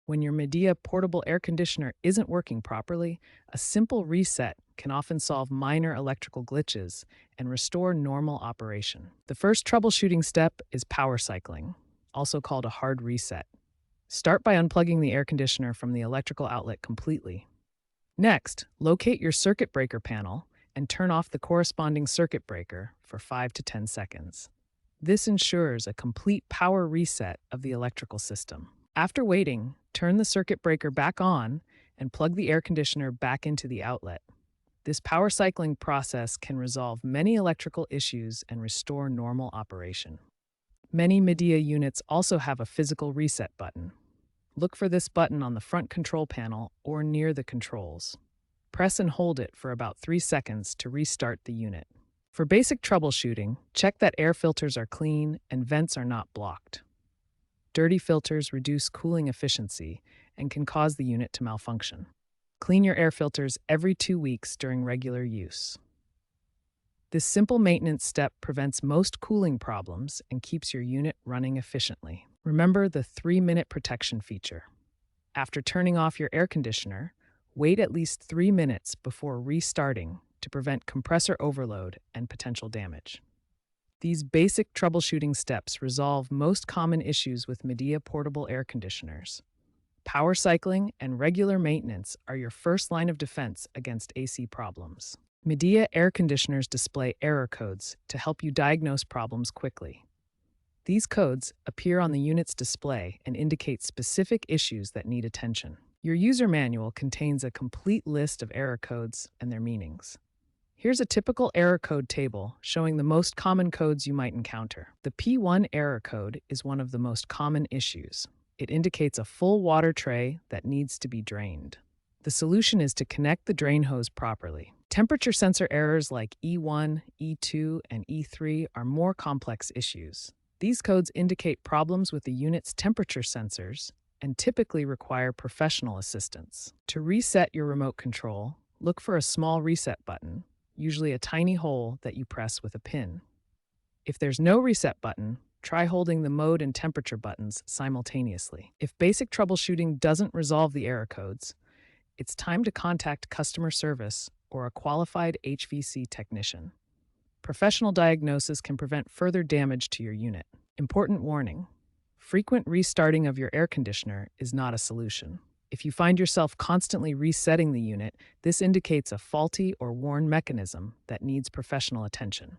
When your Midea portable air conditioner isn't working properly, a simple reset can often solve minor electrical glitches and restore normal operation. The first troubleshooting step is power cycling, also called a hard reset. Start by unplugging the air conditioner from the electrical outlet completely. Next, locate your circuit breaker panel and turn off the corresponding circuit breaker for 5 to 10 seconds. This ensures a complete power reset of the electrical system. After waiting, turn the circuit breaker back on and plug the air conditioner back into the outlet. This power cycling process can resolve many electrical issues and restore normal operation. Many Midea units also have a physical reset button. Look for this button on the front control panel or near the controls. Press and hold it for about 3 seconds to restart the unit. For basic troubleshooting, check that air filters are clean and vents are not blocked. Dirty filters reduce cooling efficiency and can cause the unit to malfunction. Clean your air filters every 2 weeks during regular use. This simple maintenance step prevents most cooling problems and keeps your unit running efficiently. Remember the 3-minute protection feature. After turning off your air conditioner, wait at least 3 minutes before restarting to prevent compressor overload and potential damage. These basic troubleshooting steps resolve most common issues with Midea portable air conditioners. Power cycling and regular maintenance are your first line of defense against AC problems. Midea air conditioners display error codes to help you diagnose problems quickly. These codes appear on the unit's display and indicate specific issues that need attention. Your user manual contains a complete list of error codes and their meanings. Here's a typical error code table showing the most common codes you might encounter. The P1 error code is one of the most common issues. It indicates a full water tray that needs to be drained. The solution is to connect the drain hose properly. Temperature sensor errors like E1, E2, and E3 are more complex issues. These codes indicate problems with the unit's temperature sensors and typically require professional assistance. To reset your remote control, look for a small reset button, usually a tiny hole that you press with a pin. If there's no reset button, try holding the mode and temperature buttons simultaneously. If basic troubleshooting doesn't resolve the error codes, it's time to contact customer service or a qualified HVC technician. Professional diagnosis can prevent further damage to your unit. Important warning: frequent restarting of your air conditioner is not a solution. If you find yourself constantly resetting the unit, this indicates a faulty or worn mechanism that needs professional attention.